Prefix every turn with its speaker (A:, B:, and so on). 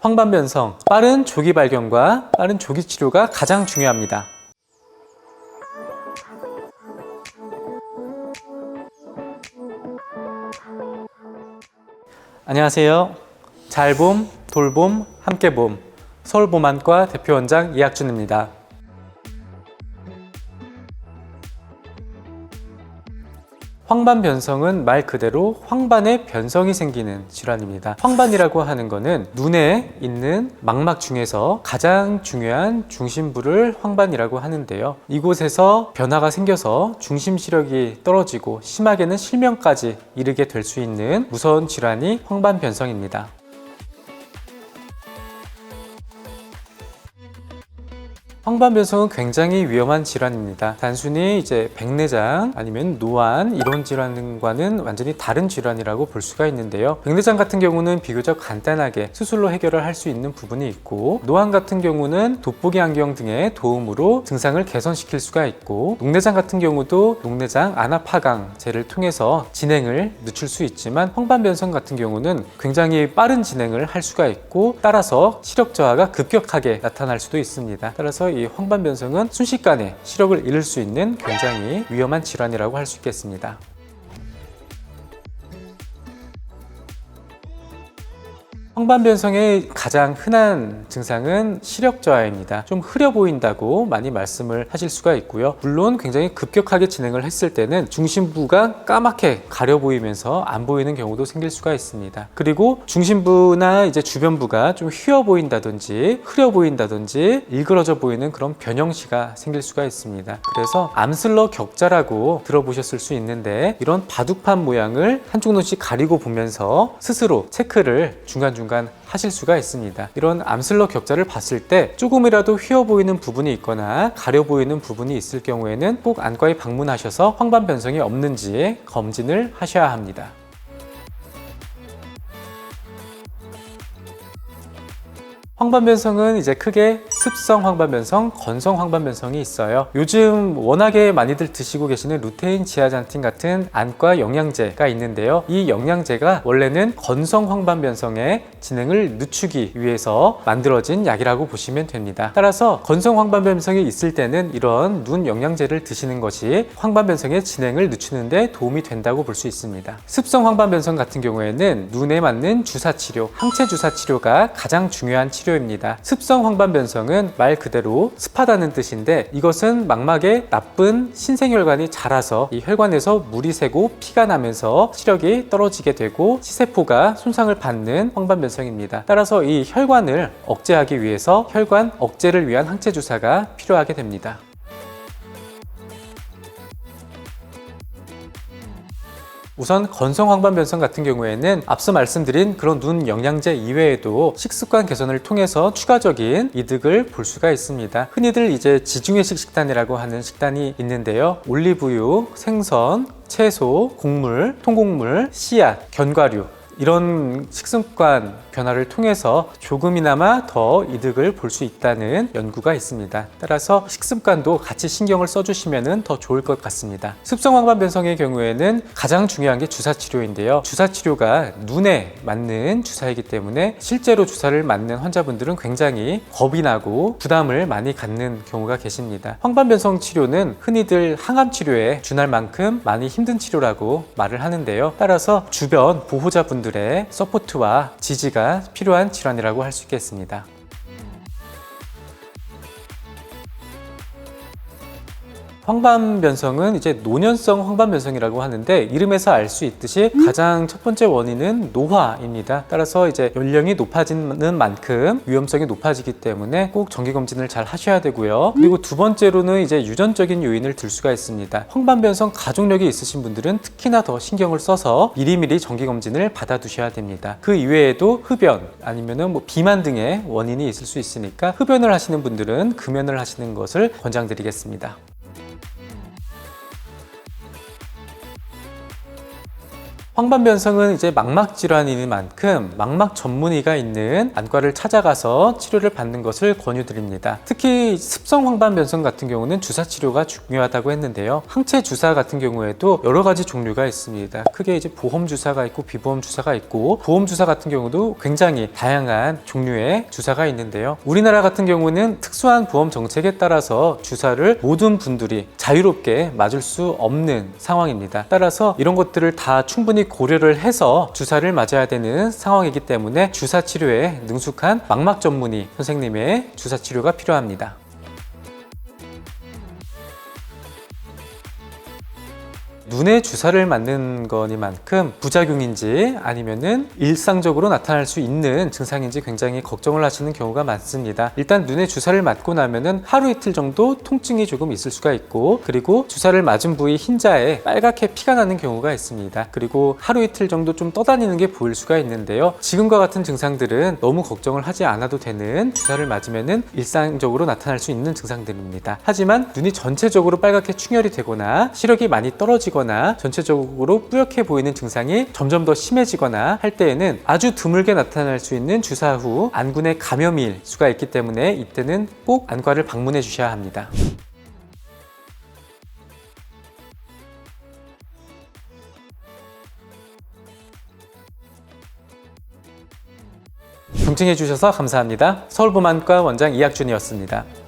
A: 황반변성, 빠른 조기 발견과 빠른 조기 치료가 가장 중요합니다. 안녕하세요. 잘봄, 돌봄, 함께봄, 서울봄안과 대표원장 이학준입니다. 황반변성은 말 그대로 황반에 변성이 생기는 질환입니다. 황반이라고 하는 것은 눈에 있는 망막 중에서 가장 중요한 중심부를 황반이라고 하는데요. 이곳에서 변화가 생겨서 중심 시력이 떨어지고 심하게는 실명까지 이르게 될 수 있는 무서운 질환이 황반변성입니다. 황반변성은 굉장히 위험한 질환입니다. 단순히 백내장 아니면 노안 이런 질환과는 완전히 다른 질환이라고 볼 수가 있는데요. 백내장 같은 경우는 비교적 간단하게 수술로 해결을 할 수 있는 부분이 있고, 노안 같은 경우는 돋보기 안경 등의 도움으로 증상을 개선시킬 수가 있고, 녹내장 같은 경우도 녹내장 안압하강제를 통해서 진행을 늦출 수 있지만, 황반변성 같은 경우는 굉장히 빠른 진행을 할 수가 있고, 따라서 시력 저하가 급격하게 나타날 수도 있습니다. 따라서 이 황반변성은 순식간에 시력을 잃을 수 있는 굉장히 위험한 질환이라고 할 수 있겠습니다. 황반변성의 가장 흔한 증상은 시력 저하입니다. 좀 흐려 보인다고 많이 말씀을 하실 수가 있고요. 물론 굉장히 급격하게 진행을 했을 때는 중심부가 까맣게 가려 보이면서 안 보이는 경우도 생길 수가 있습니다. 그리고 중심부나 주변부가 좀 휘어 보인다든지 흐려 보인다든지 일그러져 보이는 그런 변형시가 생길 수가 있습니다. 그래서 암슬러 격자라고 들어보셨을 수 있는데, 이런 바둑판 모양을 한쪽 눈씩 가리고 보면서 스스로 체크를 중간중간 하실 수가 있습니다. 이런 암슬러 격자를 봤을 때 조금이라도 휘어 보이는 부분이 있거나 가려 보이는 부분이 있을 경우에는 꼭 안과에 방문하셔서 황반변성이 없는지 검진을 하셔야 합니다. 황반변성은 크게 습성 황반변성, 건성 황반변성이 있어요. 요즘 워낙에 많이들 드시고 계시는 루테인, 지아잔틴 같은 안과 영양제가 있는데요. 이 영양제가 원래는 건성 황반변성의 진행을 늦추기 위해서 만들어진 약이라고 보시면 됩니다. 따라서 건성 황반변성이 있을 때는 이런 눈 영양제를 드시는 것이 황반변성의 진행을 늦추는 데 도움이 된다고 볼 수 있습니다. 습성 황반변성 같은 경우에는 눈에 맞는 주사치료, 항체 주사치료가 가장 중요한 치료입니다. 습성 황반변성은 말 그대로 습하다는 뜻인데, 이것은 망막에 나쁜 신생혈관이 자라서 이 혈관에서 물이 새고 피가 나면서 시력이 떨어지게 되고 시세포가 손상을 받는 황반변성입니다. 따라서 이 혈관을 억제하기 위해서 혈관 억제를 위한 항체 주사가 필요하게 됩니다. 우선 건성 황반변성 같은 경우에는 앞서 말씀드린 그런 눈 영양제 이외에도 식습관 개선을 통해서 추가적인 이득을 볼 수가 있습니다. 흔히들 지중해식 식단이라고 하는 식단이 있는데요. 올리브유, 생선, 채소, 곡물, 통곡물, 씨앗, 견과류, 이런 식습관 변화를 통해서 조금이나마 더 이득을 볼 수 있다는 연구가 있습니다. 따라서 식습관도 같이 신경을 써주시면 더 좋을 것 같습니다. 습성 황반변성의 경우에는 가장 중요한 게 주사치료인데요. 주사치료가 눈에 맞는 주사이기 때문에 실제로 주사를 맞는 환자분들은 굉장히 겁이 나고 부담을 많이 갖는 경우가 계십니다. 황반변성 치료는 흔히들 항암 치료에 준할 만큼 많이 힘든 치료라고 말을 하는데요. 따라서 주변 보호자분들의 서포트와 지지가 필요한 질환이라고 할 수 있겠습니다. 황반변성은 노년성 황반변성이라고 하는데, 이름에서 알 수 있듯이 가장 첫 번째 원인은 노화입니다. 따라서 연령이 높아지는 만큼 위험성이 높아지기 때문에 꼭 정기검진을 잘 하셔야 되고요. 그리고 두 번째로는 유전적인 요인을 들 수가 있습니다. 황반변성 가족력이 있으신 분들은 특히나 더 신경을 써서 미리미리 정기검진을 받아두셔야 됩니다. 그 이외에도 흡연 아니면 비만 등의 원인이 있을 수 있으니까 흡연을 하시는 분들은 금연을 하시는 것을 권장드리겠습니다. 황반변성은 이제 망막 질환인 만큼 망막 전문의가 있는 안과를 찾아가서 치료를 받는 것을 권유드립니다. 특히 습성 황반변성 같은 경우는 주사 치료가 중요하다고 했는데요. 항체 주사 같은 경우에도 여러 가지 종류가 있습니다. 크게 이제 보험 주사가 있고 비보험 주사가 있고, 보험 주사 같은 경우도 굉장히 다양한 종류의 주사가 있는데요. 우리나라 같은 경우는 특수한 보험 정책에 따라서 주사를 모든 분들이 자유롭게 맞을 수 없는 상황입니다. 따라서 이런 것들을 다 충분히 고려를 해서 주사를 맞아야 되는 상황이기 때문에 주사 치료에 능숙한 망막 전문의 선생님의 주사 치료가 필요합니다. 눈에 주사를 맞는 거니만큼 부작용인지 아니면은 일상적으로 나타날 수 있는 증상인지 굉장히 걱정을 하시는 경우가 많습니다. 일단 눈에 주사를 맞고 나면은 하루 이틀 정도 통증이 조금 있을 수가 있고, 그리고 주사를 맞은 부위 흰자에 빨갛게 피가 나는 경우가 있습니다. 그리고 하루 이틀 정도 좀 떠다니는 게 보일 수가 있는데요. 지금과 같은 증상들은 너무 걱정을 하지 않아도 되는, 주사를 맞으면은 일상적으로 나타날 수 있는 증상들입니다. 하지만 눈이 전체적으로 빨갛게 충혈이 되거나 시력이 많이 떨어지거나 전체적으로 뿌옇게 보이는 증상이 점점 더 심해지거나 할 때에는 아주 드물게 나타날 수 있는 주사 후 안군의 감염일 수가 있기 때문에 이때는 꼭 안과를 방문해 주셔야 합니다. 경청해 주셔서 감사합니다. 서울보만과 원장 이학준이었습니다.